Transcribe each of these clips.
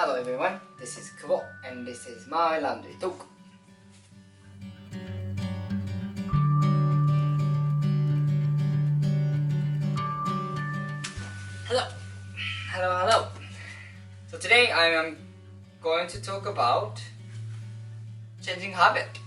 Hello everyone, this is Kubo and this is my laundry talk. Hello. So today I am going to talk about changing habit.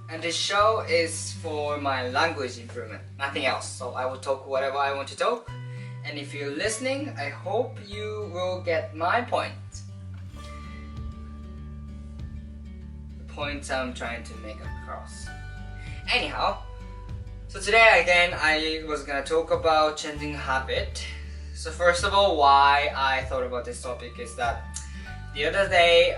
And this show is for my language improvement, nothing else. So I will talk whatever I want to talk. And if you're listening, I hope you will get my point. The point I'm trying to make across. Anyhow, so today again I was gonna talk about changing habit. So first of all, why I thought about this topic is that the other day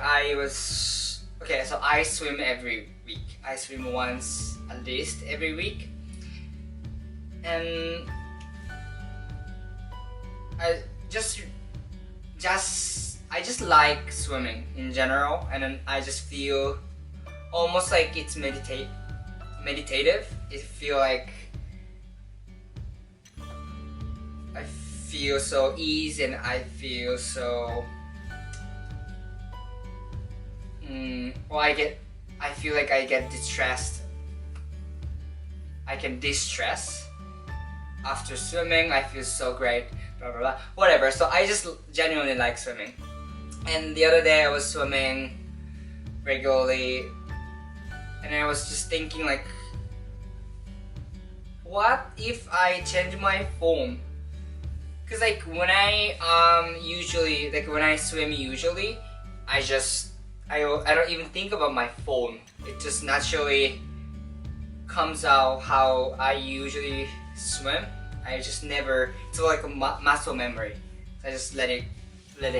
so I swim every week. I swim once at least every week. And I just like swimming in general, and then I just feel almost like it's meditative. It feel like I feel so easy, and I feel so I feel like I get distressed. I can distress after swimming. I feel so great. Blah blah blah. Whatever. So I just genuinely like swimming. And the other day I was swimming regularly, and I was just thinking like, what if I change my form? Cause like when I swim usually, I don't even think about my form. It just naturally comes out how I usually swim. I just never. It's like a muscle memory. I just let it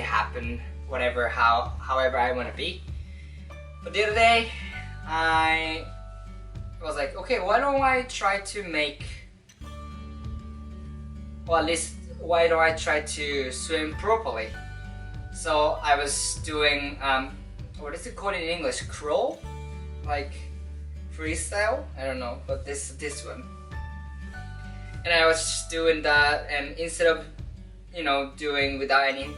happen, however I want to be. But the other day, I was like, okay, why don't I try to why don't I try to swim properly? So I was doing what is it called in English? Crawl, like freestyle. I don't know, but this one. And I was just doing that, and instead of doing without any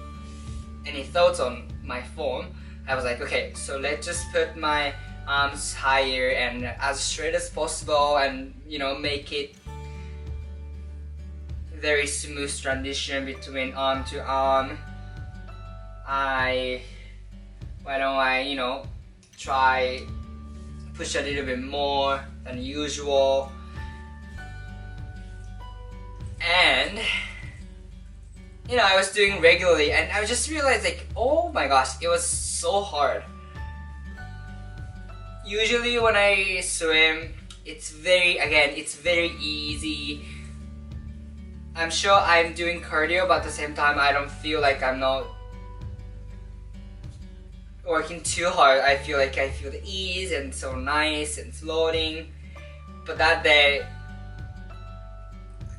thoughts on my form, I was like, okay, so let's just put my arms higher and as straight as possible, and make it very smooth transition between arm to arm. Why don't I try push a little bit more than usual. And I was doing regularly, and I just realized like, oh my gosh, it was so hard. Usually when I swim, it's very easy. I'm sure I'm doing cardio, but at the same time I don't feel like I'm not working too hard. I feel the ease, and so nice and floating. But that day,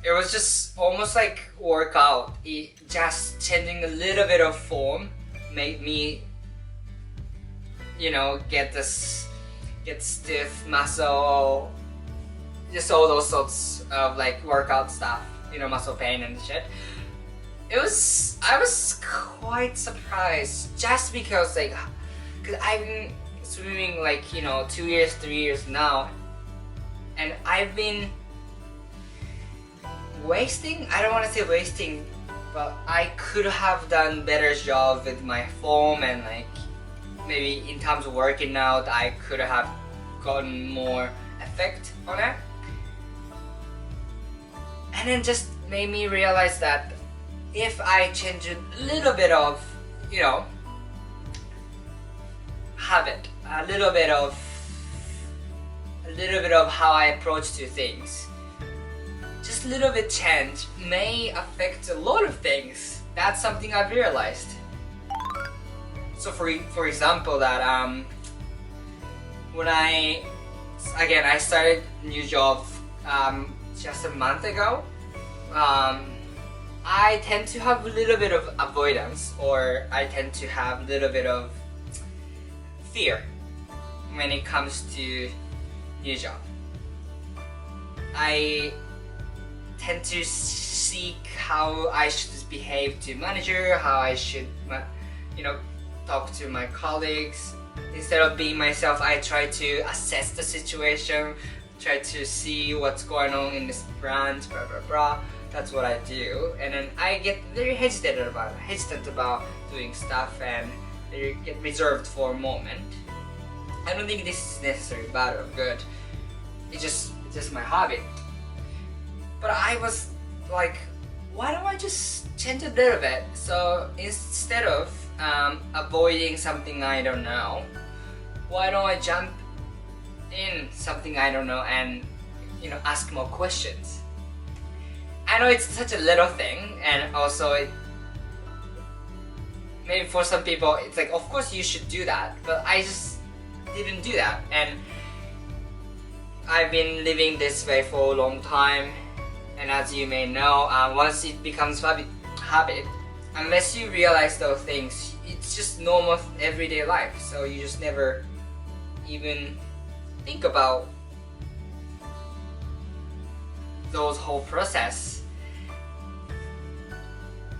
it was just almost like workout. Just changing a little bit of form made me, get stiff muscle, just all those sorts of like workout stuff, muscle pain and shit. I was quite surprised, just because cause I've been swimming 2 years, 3 years now, and I've been wasting. I don't want to say wasting, but I could have done better job with my form, and maybe in terms of working out, I could have gotten more effect on it. And then just made me realize that if I change a little bit of, habit, a little bit of how I approach to things, just a little bit change may affect a lot of things. That's something I've realized. So for example, that when I started a new job just a month ago, I tend to have a little bit of avoidance, or I tend to have a little bit of fear when it comes to new job. I tend to seek how I should behave to manager, how I should talk to my colleagues. Instead of being myself, I try to assess the situation, try to see what's going on in this brand, blah blah blah. That's what I do, and then I get very hesitant about doing stuff, and I get reserved for a moment. I don't think this is necessarily bad or good. It's just my habit. But I was like, why don't I just change a little bit? So instead of avoiding something I don't know, why don't I jump in something I don't know and ask more questions? I know it's such a little thing, and also maybe for some people it's like, of course you should do that, but I just didn't do that, and I've been living this way for a long time. And as you may know, once it becomes habit, unless you realize those things, it's just normal everyday life. So you just never even think about those whole process.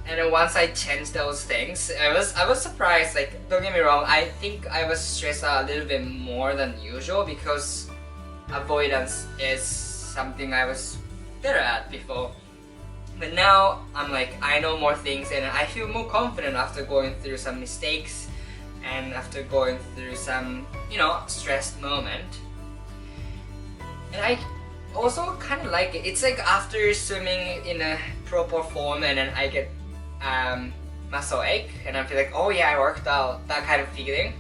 And then once I changed those things, I was surprised. Like, don't get me wrong, I think I was stressed out a little bit more than usual because avoidance is something I was better at before. But now I'm like, I know more things, and I feel more confident after going through some mistakes and after going through some stressed moment. And I also kind of like it. It's like after swimming in a proper form, and then I get muscle ache, and I feel like, oh yeah, I worked out, that kind of feeling.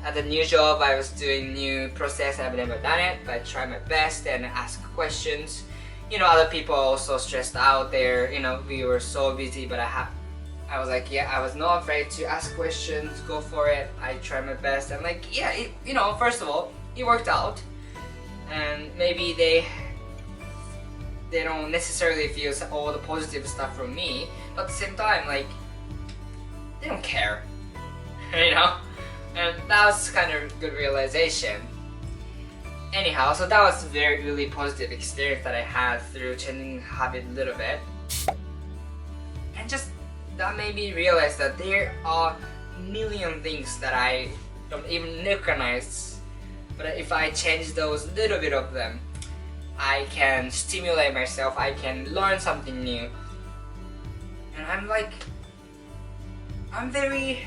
At the new job, I was doing new process. I've never done it, but I try my best and ask questions. Other people are also stressed out there. We were so busy, but I was like, yeah, I was not afraid to ask questions, go for it. I tried my best. I'm like, yeah, first of all, it worked out, and maybe they don't necessarily feel all the positive stuff from me, but at the same time, like, they don't care, and that was kind of a good realization. Anyhow, so that was a very really positive experience that I had through changing habit a little bit, and just that made me realize that there are a million things that I don't even recognize, but if I change those little bit of them, I can stimulate myself, I can learn something new. And I'm very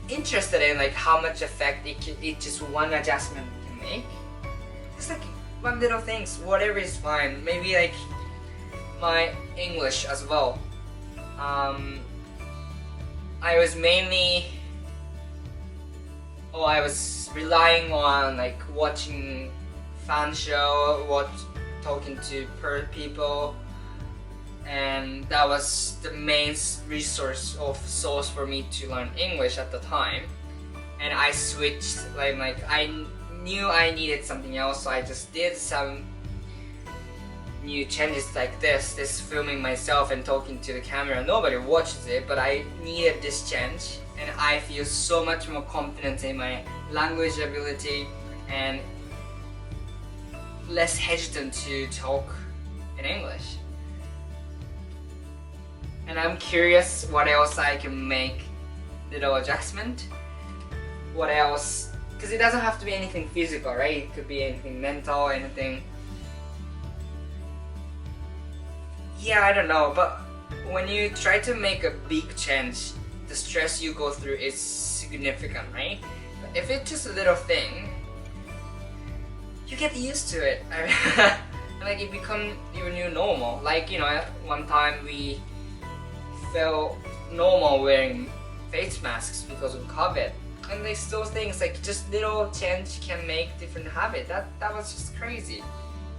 interested in like how much effect it just one adjustment can make. Just like one little things, whatever is fine. Maybe like my English as well. I was relying on like watching fan show, talking to people, and that was the main source for me to learn English at the time. And I switched, like I knew I needed something else, so I just did some new changes like this filming myself and talking to the camera. Nobody watches it, but I needed this change, and I feel so much more confident in my language ability and less hesitant to talk in English. And I'm curious what else I can make little adjustment. What else? Because it doesn't have to be anything physical, right? It could be anything mental, anything. Yeah, I don't know, but when you try to make a big change, the stress you go through is significant, right? But if it's just a little thing, you get used to it. Like it becomes your new normal. Like, one time we felt normal wearing face masks because of COVID. And those things, like just little change can make different habit. That was just crazy.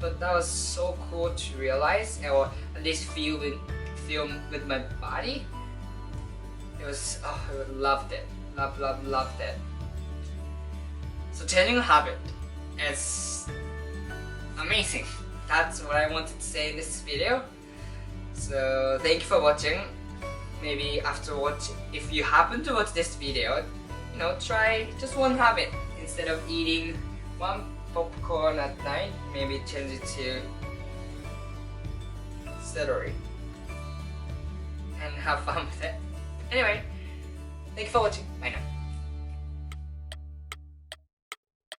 But that was so cool to realize, or at least feel with my body. It was, I loved it. Loved it. So changing a habit is amazing. That's what I wanted to say in this video. So thank you for watching. Maybe if you happen to watch this video, try just one habit. Instead of eating one popcorn at night, maybe change it to celery and have fun with it. Anyway, thank you for watching. Bye now.